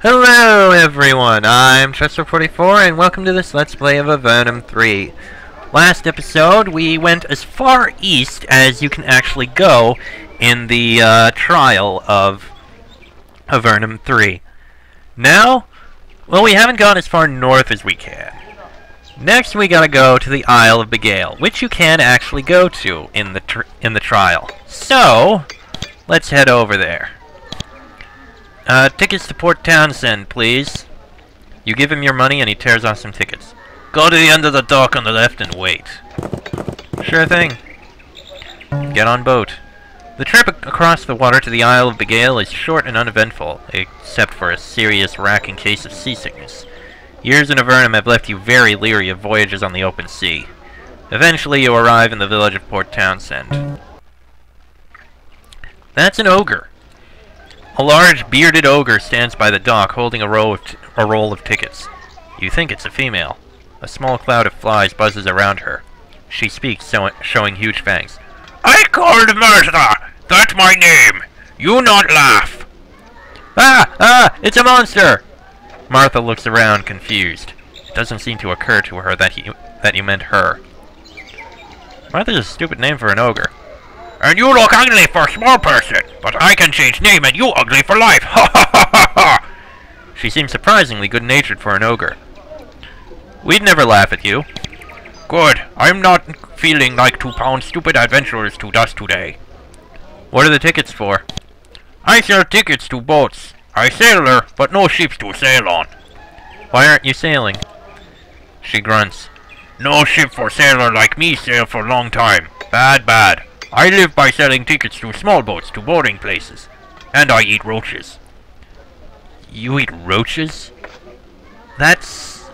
Hello everyone, I'm Chester44 and welcome to this Let's Play of Avernum 3. Last episode we went as far east as you can actually go in the trial of Avernum 3. Now, well, we haven't gone as far north as we can. Next we gotta go to the Isle of Bigail, which you can actually go to in the trial. So, let's head over there. Tickets to Port Townsend, please. You give him your money and he tears off some tickets. Go to the end of the dock on the left and wait. Sure thing. Get on boat. The trip across the water to the Isle of Bigail is short and uneventful, except for a serious racking case of seasickness. Years in Avernum have left you very leery of voyages on the open sea. Eventually you arrive in the village of Port Townsend. That's an ogre. A large, bearded ogre stands by the dock, holding a roll of tickets. You think it's a female. A small cloud of flies buzzes around her. She speaks, showing huge fangs. I called Martha! That's my name! You not laugh! It's a monster! Martha looks around, confused. It doesn't seem to occur to her that you meant her. Martha's a stupid name for an ogre. And you look ugly for a small person, but I can change name and you ugly for life. Ha ha ha ha ha! She seems surprisingly good-natured for an ogre. We'd never laugh at you. Good. I'm not feeling like to pound stupid adventurers to dust today. What are the tickets for? I sell tickets to boats. I sailor, but no ships to sail on. Why aren't you sailing? She grunts. No ship for sailor like me sail for long time. Bad, bad. I live by selling tickets to small boats to boarding places. And I eat roaches. You eat roaches? That's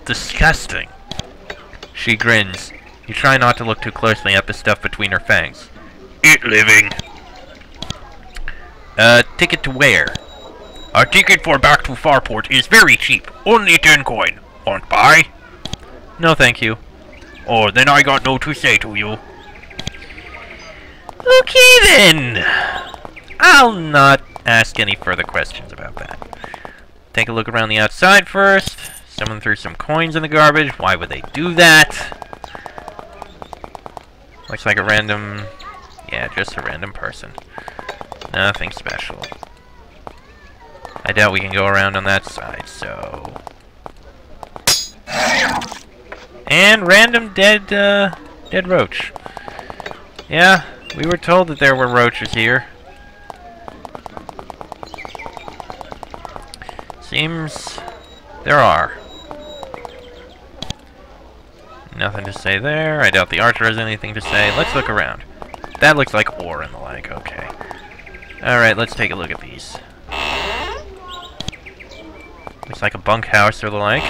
disgusting. She grins. You try not to look too closely at the stuff between her fangs. Eat living. Ticket to where? A ticket for back to Farport is very cheap. Only 10 coin. Want buy? No, thank you. Oh, then I got no to say to you. Okay then! I'll not ask any further questions about that. Take a look around the outside first. Someone threw some coins in the garbage. Why would they do that? Looks like a random... yeah, just a random person. Nothing special. I doubt we can go around on that side, so... and random dead roach. Yeah. We were told that there were roaches here. Seems there are. Nothing to say there. I doubt the archer has anything to say. Let's look around. That looks like ore and the like. Okay. Alright, let's take a look at these. Looks like a bunkhouse or the like.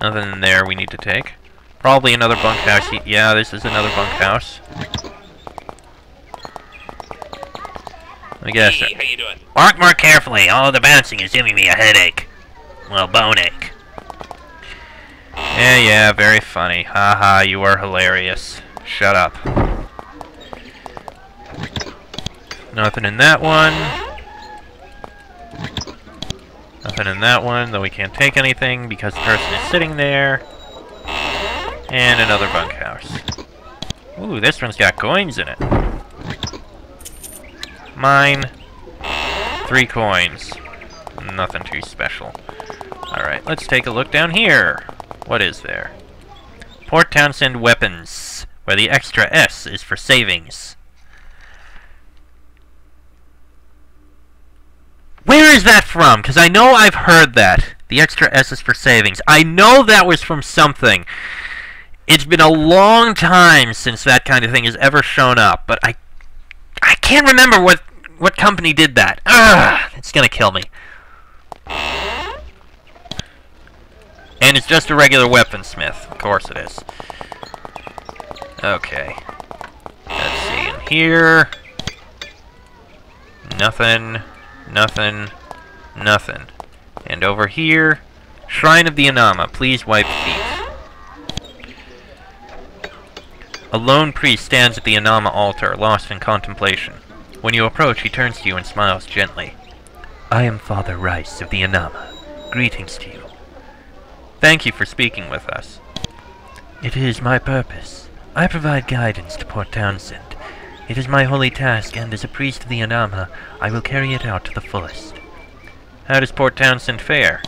Nothing in there we need to take. Probably another bunkhouse. Yeah, this is another bunkhouse. I guess. Hey, how you doing? Walk more carefully. All the bouncing is giving me a headache. Well, bone ache. Yeah, very funny. Haha, you are hilarious. Shut up. Nothing in that one. Nothing in that one, though we can't take anything because the person is sitting there. And another bunkhouse. Ooh, this one's got coins in it. Mine. 3 coins. Nothing too special. Alright, let's take a look down here. What is there? Port Townsend weapons, where the extra S is for savings. Where is that from? Because I know I've heard that. The extra S is for savings. I know that was from something. It's been a long time since that kind of thing has ever shown up, but I can't remember what company did that. Ugh, it's gonna kill me. And it's just a regular weaponsmith. Of course it is. Okay. Let's see, in here... nothing, nothing, nothing. And over here... Shrine of the Anama, please wipe feet. A lone priest stands at the Anama altar, lost in contemplation. When you approach, he turns to you and smiles gently. I am Father Rice of the Anama. Greetings to you. Thank you for speaking with us. It is my purpose. I provide guidance to Port Townsend. It is my holy task, and as a priest of the Anama, I will carry it out to the fullest. How does Port Townsend fare?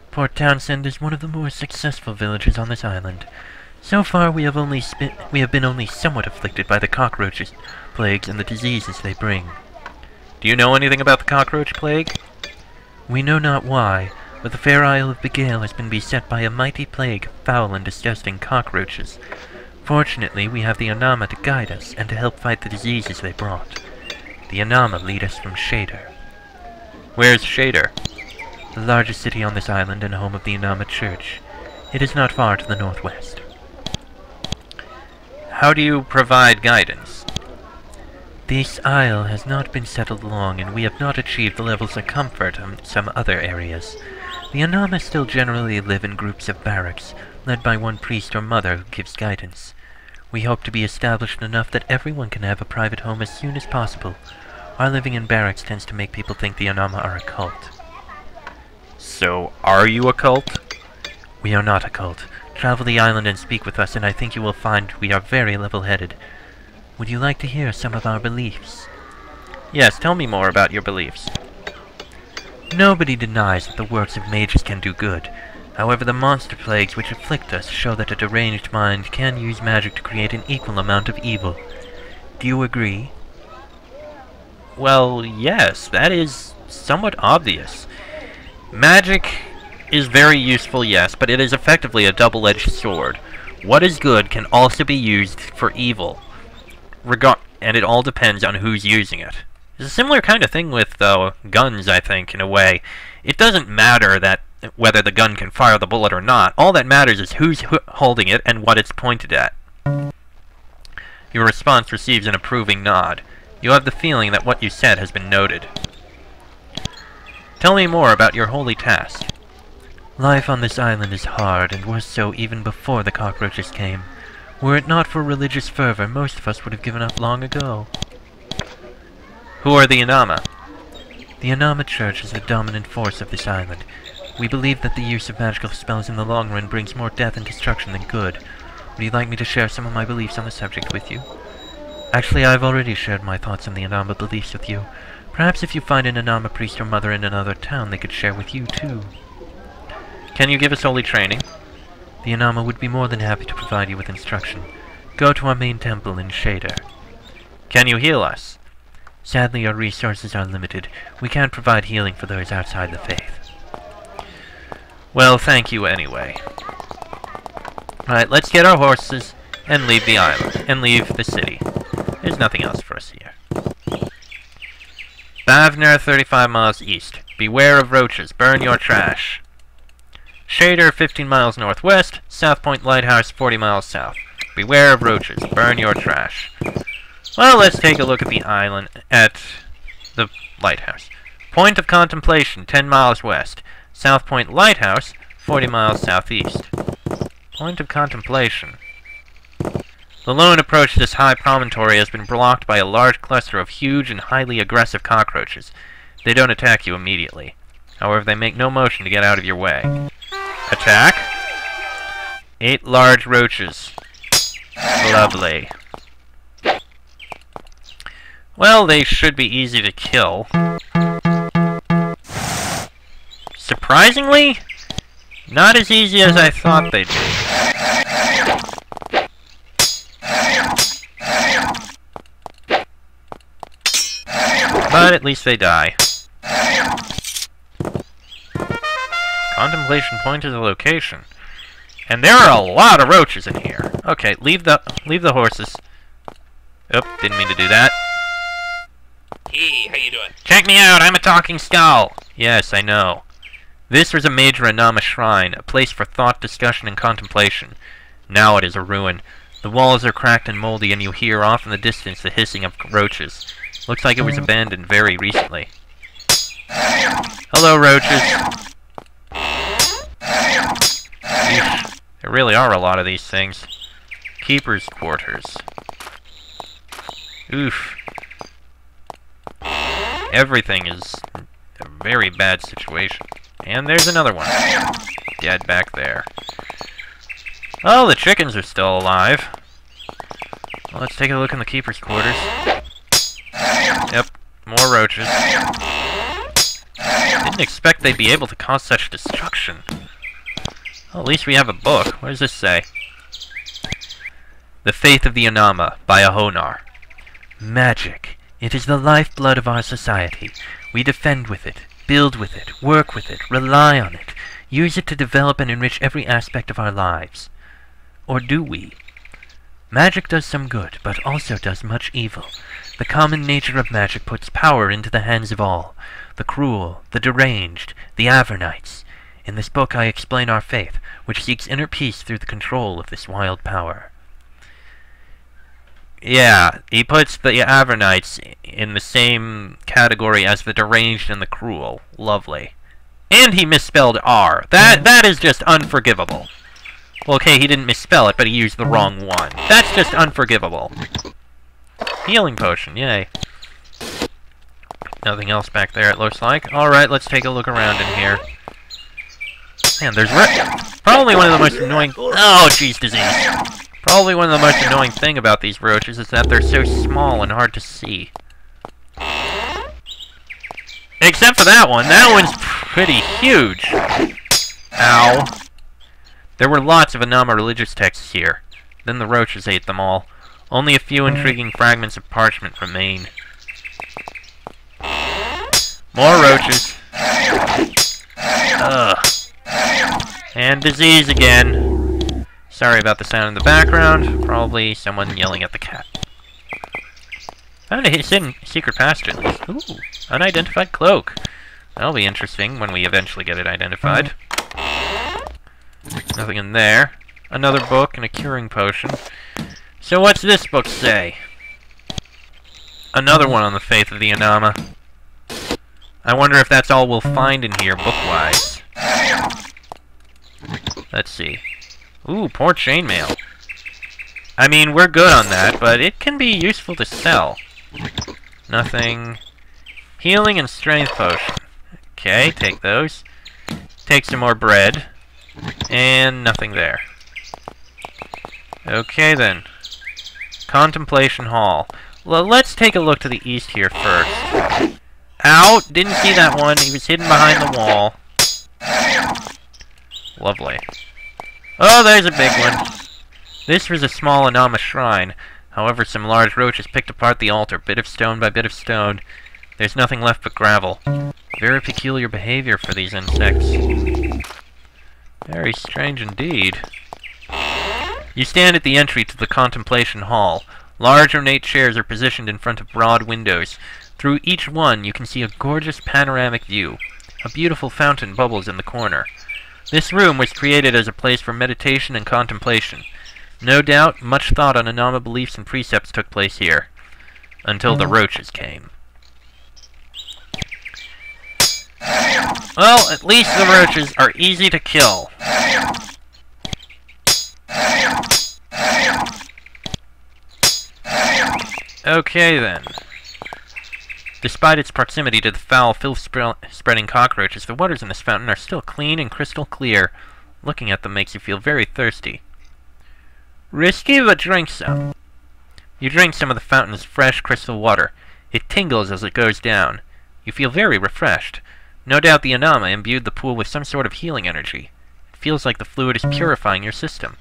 Port Townsend is one of the more successful villages on this island. So far, we have been only somewhat afflicted by the cockroaches, plagues, and the diseases they bring. Do you know anything about the cockroach plague? We know not why, but the fair Isle of Bigail has been beset by a mighty plague of foul and disgusting cockroaches. Fortunately, we have the Anama to guide us and to help fight the diseases they brought. The Anama lead us from Shader. Where's Shader? The largest city on this island and home of the Anama Church. It is not far to the northwest. How do you provide guidance? This isle has not been settled long, and we have not achieved the levels of comfort in some other areas. The Anama still generally live in groups of barracks, led by one priest or mother who gives guidance. We hope to be established enough that everyone can have a private home as soon as possible. Our living in barracks tends to make people think the Anama are a cult. So, are you a cult? We are not a cult. Travel the island and speak with us, and I think you will find we are very level-headed. Would you like to hear some of our beliefs? Yes, tell me more about your beliefs. Nobody denies that the works of mages can do good. However, the monster plagues which afflict us show that a deranged mind can use magic to create an equal amount of evil. Do you agree? Well, yes, that is somewhat obvious. Magic is very useful, yes, but it is effectively a double-edged sword. What is good can also be used for evil. And it all depends on who's using it. It's a similar kind of thing with guns, I think, in a way. It doesn't matter that whether the gun can fire the bullet or not. All that matters is who's holding it and what it's pointed at. Your response receives an approving nod. You have the feeling that what you said has been noted. Tell me more about your holy task. Life on this island is hard, and was so even before the cockroaches came. Were it not for religious fervor, most of us would have given up long ago. Who are the Anama? The Anama Church is the dominant force of this island. We believe that the use of magical spells in the long run brings more death and destruction than good. Would you like me to share some of my beliefs on the subject with you? Actually, I've already shared my thoughts on the Anama beliefs with you. Perhaps if you find an Anama priest or mother in another town, they could share with you too. Can you give us holy training? The Anama would be more than happy to provide you with instruction. Go to our main temple in Shader. Can you heal us? Sadly, our resources are limited. We can't provide healing for those outside the faith. Well, thank you anyway. Alright, let's get our horses and leave the island, and leave the city. There's nothing else for us here. Avernum, 35 miles east. Beware of roaches. Burn your trash. Shader, 15 miles northwest. South Point Lighthouse, 40 miles south. Beware of roaches. Burn your trash. Well, let's take a look at the island, at the lighthouse. Point of Contemplation, 10 miles west. South Point Lighthouse, 40 miles southeast. Point of Contemplation. The lone approach to this high promontory has been blocked by a large cluster of huge and highly aggressive cockroaches. They don't attack you immediately. However, they make no motion to get out of your way. Attack? 8 large roaches. Lovely. Well, they should be easy to kill. Surprisingly, not as easy as I thought they'd be. But at least they die. Contemplation Point is a location. And there are a lot of roaches in here. Okay, leave the horses. Oop, didn't mean to do that. Hey, how you doing? Check me out, I'm a talking skull! Yes, I know. This was a major Anama shrine, a place for thought, discussion, and contemplation. Now it is a ruin. The walls are cracked and moldy, and you hear off in the distance the hissing of roaches. Looks like it was abandoned very recently. Hello, roaches. Eesh, there really are a lot of these things. Keeper's quarters. Oof. Everything is very bad situation. And there's another one. Dead back there. Oh, the chickens are still alive. Well, let's take a look in the keeper's quarters. Yep, more roaches. Didn't expect they'd be able to cause such destruction. Well, at least we have a book. What does this say? The Faith of the Anama by Ahonar. Magic. It is the lifeblood of our society. We defend with it, build with it, work with it, rely on it, use it to develop and enrich every aspect of our lives. Or do we? Magic does some good, but also does much evil. The common nature of magic puts power into the hands of all. The cruel, the deranged, the Avernites. In this book I explain our faith, which seeks inner peace through the control of this wild power. Yeah, he puts the Avernites in the same category as the deranged and the cruel. Lovely. And he misspelled R. That is just unforgivable. Well, okay, he didn't misspell it, but he used the wrong one. That's just unforgivable. Healing potion, yay. Nothing else back there, it looks like. Alright, let's take a look around in here. Man, there's probably one of the most annoying... Oh, jeez, disease. Probably one of the most annoying thing about these roaches is that they're so small and hard to see. Except for that one. That one's pretty huge. Ow. There were lots of Anama religious texts here. Then the roaches ate them all. Only a few intriguing fragments of parchment remain. More roaches. Ugh. And disease again. Sorry about the sound in the background. Probably someone yelling at the cat. Found a hidden secret passage. Ooh, unidentified cloak. That'll be interesting when we eventually get it identified. Nothing in there. Another book and a curing potion. So what's this book say? Another one on the Faith of the Anama. I wonder if that's all we'll find in here book-wise. Let's see. Ooh, poor chainmail. I mean, we're good on that, but it can be useful to sell. Nothing. Healing and strength potion. Okay, take those. Take some more bread. And nothing there. Okay then. Contemplation Hall. Well, let's take a look to the east here first. Ow! Didn't see that one. He was hidden behind the wall. Lovely. Oh, there's a big one. This was a small Anama shrine. However, some large roaches picked apart the altar, bit of stone by bit of stone. There's nothing left but gravel. Very peculiar behavior for these insects. Very strange indeed. You stand at the entry to the Contemplation Hall. Large ornate chairs are positioned in front of broad windows. Through each one, you can see a gorgeous panoramic view. A beautiful fountain bubbles in the corner. This room was created as a place for meditation and contemplation. No doubt, much thought on Anama beliefs and precepts took place here. Until the roaches came. Well, at least the roaches are easy to kill. Okay then. Despite its proximity to the foul, filth-spreading cockroaches, the waters in this fountain are still clean and crystal clear. Looking at them makes you feel very thirsty. Risky, but drink some. You drink some of the fountain's fresh crystal water. It tingles as it goes down. You feel very refreshed. No doubt the Anama imbued the pool with some sort of healing energy. It feels like the fluid is purifying your system.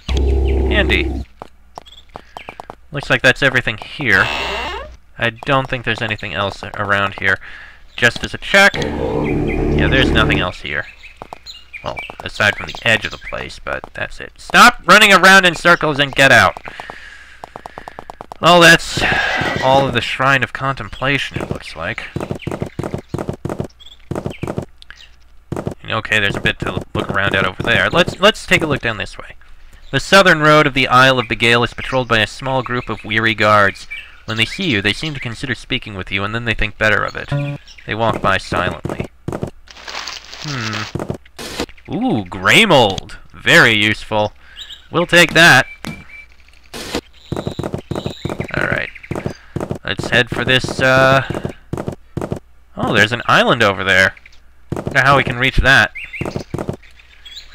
Handy. Looks like that's everything here. I don't think there's anything else around here. Just as a check. Yeah, there's nothing else here. Well, aside from the edge of the place, but that's it. Stop running around in circles and get out! Well, that's all of the Shrine of Contemplation, it looks like. Okay, there's a bit to look around at over there. Let's take a look down this way. The southern road of the Isle of Bigail is patrolled by a small group of weary guards. When they see you, they seem to consider speaking with you, and then they think better of it. They walk by silently. Ooh, grey mold. Very useful. We'll take that. Alright. Let's head for this, Oh, there's an island over there. Wonder how we can reach that.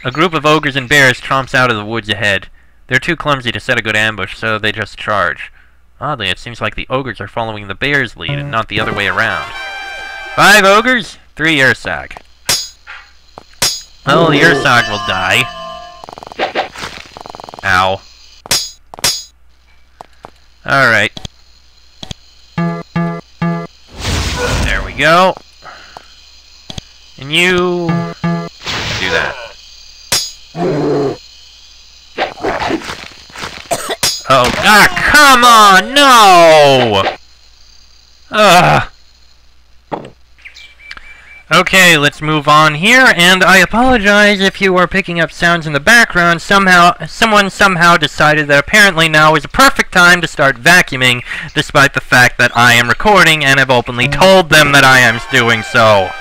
A group of ogres and bears tromps out of the woods ahead. They're too clumsy to set a good ambush, so they just charge. Oddly, it seems like the ogres are following the bears' lead and not the other way around. 5 ogres, 3 Ursag. Well, the Ursag will die. Ow. Alright. There we go. And you... do that. Oh, come on, no! Ugh. Okay, let's move on here, and I apologize if you are picking up sounds in the background. Someone somehow decided that apparently now is a perfect time to start vacuuming, despite the fact that I am recording and have openly told them that I am doing so.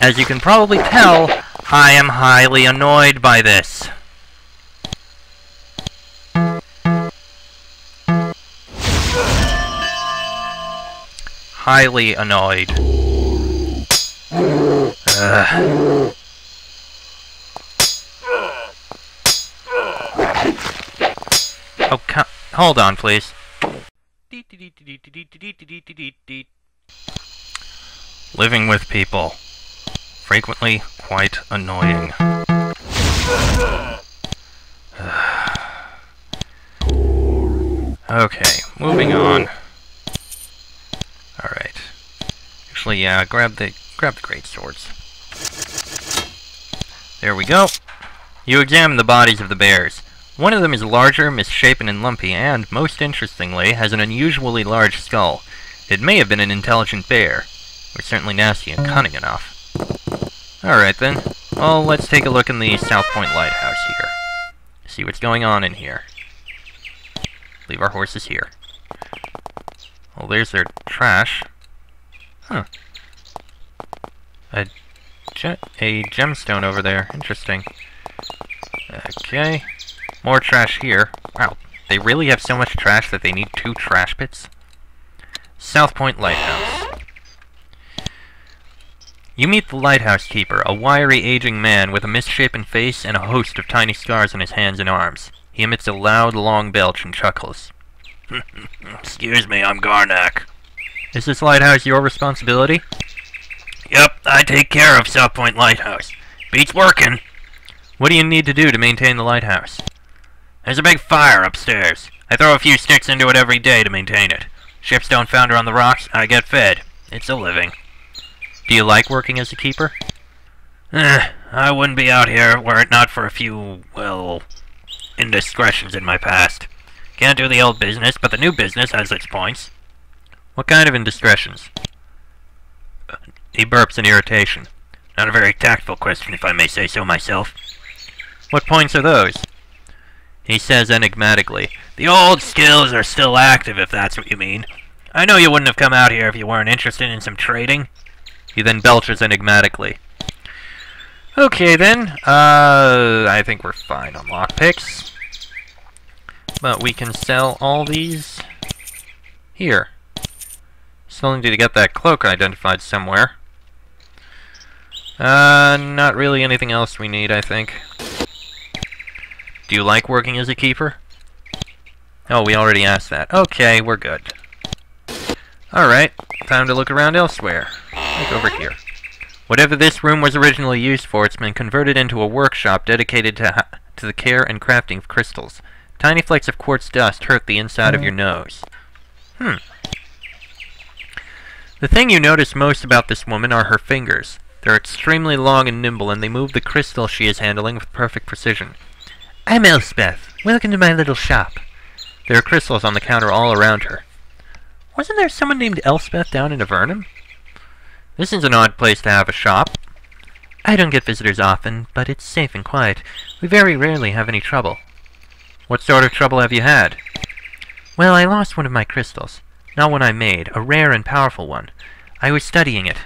As you can probably tell, I am highly annoyed by this. Highly annoyed. Oh, hold on, please. Living with people. Frequently quite annoying. Okay, moving on. Alright. Actually, yeah, grab the great swords. There we go. You examine the bodies of the bears. One of them is larger, misshapen, and lumpy, and, most interestingly, has an unusually large skull. It may have been an intelligent bear. Or certainly nasty and cunning enough. Alright then. Well, let's take a look in the South Point Lighthouse here. See what's going on in here. Leave our horses here. Well, there's their trash. Huh. A gemstone over there. Interesting. Okay. More trash here. Wow. They really have so much trash that they need 2 trash pits? South Point Lighthouse. You meet the lighthouse keeper, a wiry, aging man with a misshapen face and a host of tiny scars on his hands and arms. He emits a loud, long belch and chuckles. Excuse me, I'm Garnak. Is this lighthouse your responsibility? Yep, I take care of South Point Lighthouse. Beats working. What do you need to do to maintain the lighthouse? There's a big fire upstairs. I throw a few sticks into it every day to maintain it. Ships don't founder on the rocks, I get fed. It's a living. Do you like working as a keeper? I wouldn't be out here were it not for a few, well, indiscretions in my past. Can't do the old business, but the new business has its points. What kind of indiscretions? He burps in irritation. Not a very tactful question, if I may say so myself. What points are those? He says enigmatically, The old skills are still active, if that's what you mean. I know you wouldn't have come out here if you weren't interested in some trading. He then belches enigmatically. Okay then, I think we're fine on lockpicks. But we can sell all these here. Still need to get that cloak identified somewhere. Not really anything else we need, I think. Do you like working as a keeper? Oh, we already asked that. Okay, we're good. Alright, time to look around elsewhere. Like over here. Whatever this room was originally used for, it's been converted into a workshop dedicated to the care and crafting of crystals. Tiny flakes of quartz dust hurt the inside of your nose. The thing you notice most about this woman are her fingers. They're extremely long and nimble, and they move the crystal she is handling with perfect precision. I'm Elspeth. Welcome to my little shop. There are crystals on the counter all around her. Wasn't there someone named Elspeth down in Avernum? This is an odd place to have a shop. I don't get visitors often, but it's safe and quiet. We very rarely have any trouble. What sort of trouble have you had? Well, I lost one of my crystals. Not one I made, a rare and powerful one. I was studying it.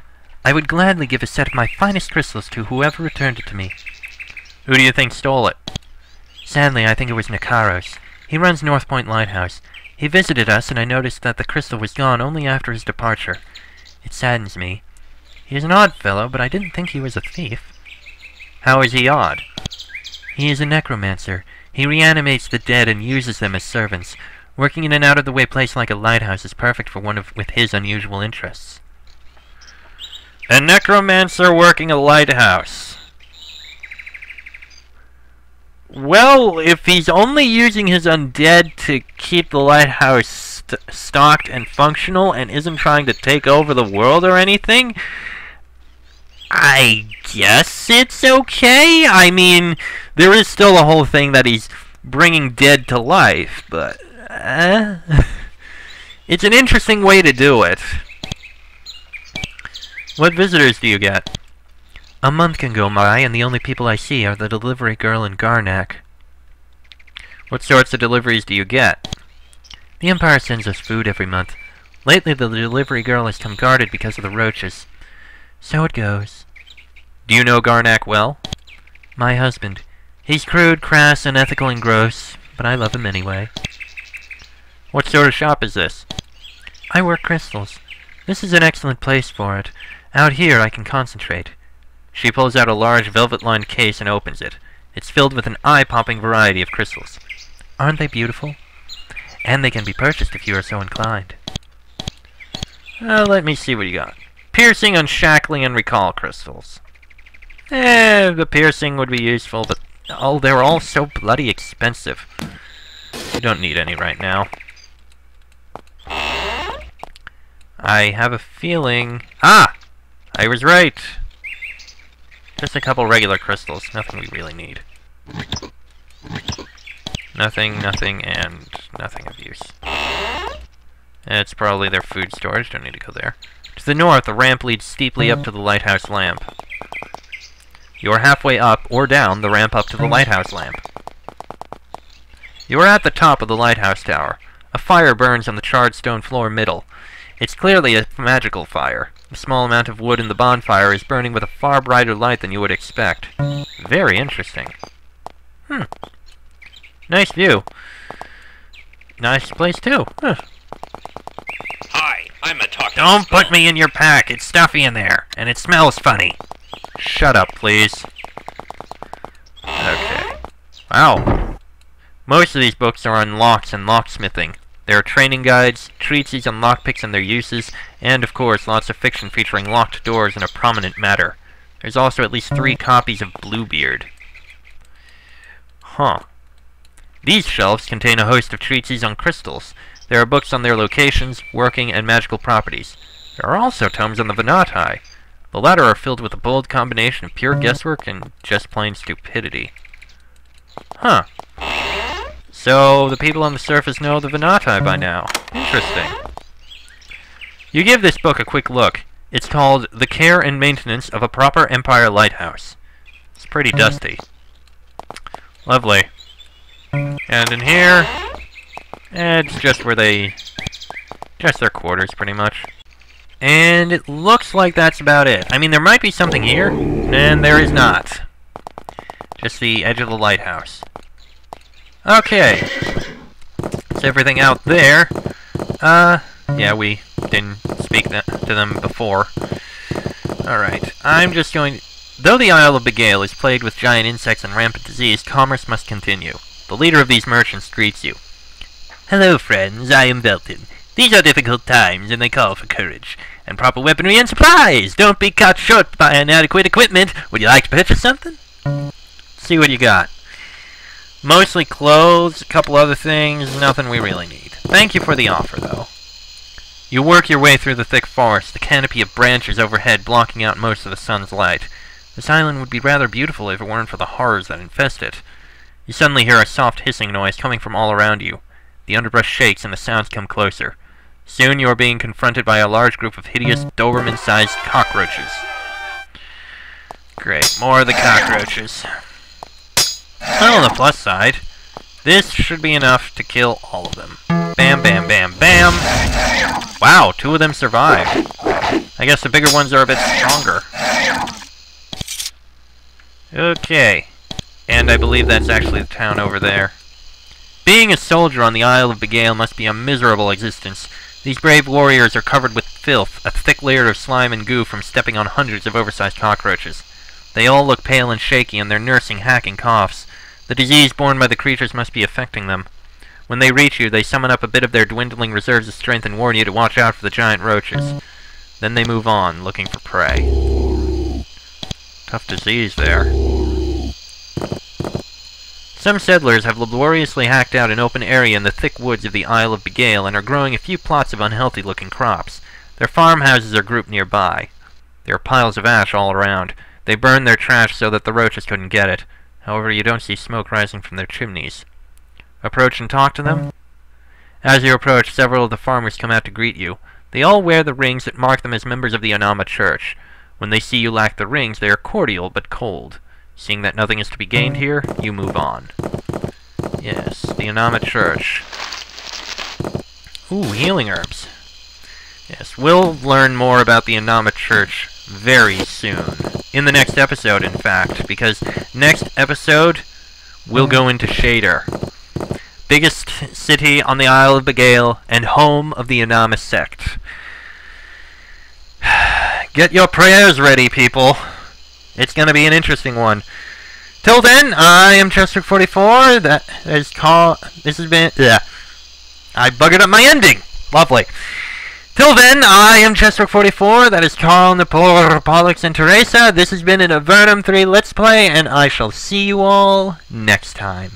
I would gladly give a set of my finest crystals to whoever returned it to me. Who do you think stole it? Sadly, I think it was Nikaros. He runs North Point Lighthouse. He visited us, and I noticed that the crystal was gone only after his departure. It saddens me. He is an odd fellow, but I didn't think he was a thief. How is he odd? He is a necromancer. He reanimates the dead and uses them as servants. Working in an out-of-the-way place like a lighthouse is perfect for one with his unusual interests. A necromancer working a lighthouse. Well, if he's only using his undead to keep the lighthouse stocked and functional and isn't trying to take over the world or anything, I guess it's okay. I mean, there is still a whole thing that he's bringing dead to life, but it's an interesting way to do it. What visitors do you get? A month can go by, and the only people I see are the delivery girl and Garnack. What sorts of deliveries do you get? The Empire sends us food every month. Lately, the delivery girl has come guarded because of the roaches. So it goes. Do you know Garnack well? My husband. He's crude, crass, unethical, and gross, but I love him anyway. What sort of shop is this? I work crystals. This is an excellent place for it. Out here, I can concentrate. She pulls out a large velvet-lined case and opens it. It's filled with an eye-popping variety of crystals. Aren't they beautiful? And they can be purchased if you are so inclined. Let me see what you got. Piercing, unshackling, and recall crystals. The piercing would be useful, but they're all so bloody expensive. You don't need any right now. I have a feeling... Ah! I was right! Just a couple regular crystals. Nothing we really need. Nothing, and nothing of use. It's probably their food storage. Don't need to go there. To the north, the ramp leads steeply up to the lighthouse lamp. You are halfway up, or down, the ramp up to the lighthouse lamp. You are at the top of the lighthouse tower. A fire burns on the charred stone floor middle. It's clearly a magical fire. A small amount of wood in the bonfire is burning with a far brighter light than you would expect. Very interesting. Nice view. Nice place, too. Huh. Hi, I'm a talking Don't skull. put me in your pack. It's stuffy in there, and it smells funny. Shut up, please. Okay. Wow. Most of these books are on locks and locksmithing. There are training guides, treatises on lockpicks and their uses, and, of course, lots of fiction featuring locked doors in a prominent matter. There's also at least 3 copies of Bluebeard. Huh. These shelves contain a host of treatises on crystals. There are books on their locations, working, and magical properties. There are also tomes on the Venati. The latter are filled with a bold combination of pure guesswork and just plain stupidity. Huh. So, the people on the surface know the Venati by now. Interesting. You give this book a quick look. It's called The Care and Maintenance of a Proper Empire Lighthouse. It's pretty dusty. Lovely. And in here, it's just where just their quarters, pretty much. And it looks like that's about it. I mean, there might be something here, and there is not. Just the edge of the lighthouse. Okay. That's everything out there. Yeah, we didn't speak to them before. Alright, I'm just going... Though the Isle of Bigail is plagued with giant insects and rampant disease, commerce must continue. The leader of these merchants greets you. Hello, friends, I am Belton. These are difficult times, and they call for courage. And proper weaponry and supplies! Don't be caught short by inadequate equipment! Would you like to purchase something? See what you got. Mostly clothes, a couple other things, nothing we really need. Thank you for the offer, though. You work your way through the thick forest, the canopy of branches overhead blocking out most of the sun's light. This island would be rather beautiful if it weren't for the horrors that infest it. You suddenly hear a soft hissing noise coming from all around you. The underbrush shakes and the sounds come closer. Soon you are being confronted by a large group of hideous Doberman-sized cockroaches. Great, more of the cockroaches. Well, on the plus side, this should be enough to kill all of them. Bam, bam, bam, bam! Wow, 2 of them survived. I guess the bigger ones are a bit stronger. Okay. And I believe that's actually the town over there. Being a soldier on the Isle of Bigail must be a miserable existence. These brave warriors are covered with filth, a thick layer of slime and goo from stepping on hundreds of oversized cockroaches. They all look pale and shaky, and they're nursing hacking coughs. The disease borne by the creatures must be affecting them. When they reach you, they summon up a bit of their dwindling reserves of strength and warn you to watch out for the giant roaches. Then they move on, looking for prey. Tough disease there. Some settlers have laboriously hacked out an open area in the thick woods of the Isle of Bigail and are growing a few plots of unhealthy-looking crops. Their farmhouses are grouped nearby. There are piles of ash all around. They burned their trash so that the roaches couldn't get it. However, you don't see smoke rising from their chimneys. Approach and talk to them? As you approach, several of the farmers come out to greet you. They all wear the rings that mark them as members of the Anama Church. When they see you lack the rings, they are cordial but cold. Seeing that nothing is to be gained here, you move on. Yes, the Anama Church. Ooh, healing herbs. Yes, we'll learn more about the Anama Church very soon. In the next episode, in fact, because next episode, we'll go into Shader. Biggest city on the Isle of Bigail, and home of the Anama sect. Get your prayers ready, people. It's gonna be an interesting one. Till then, I am Chester44. That is called. This has been. I buggered up my ending. Lovely. Till then, I am Chester44. That is Carl, Napor, Pollux, and Teresa. This has been an Avernum 3 Let's Play, and I shall see you all next time.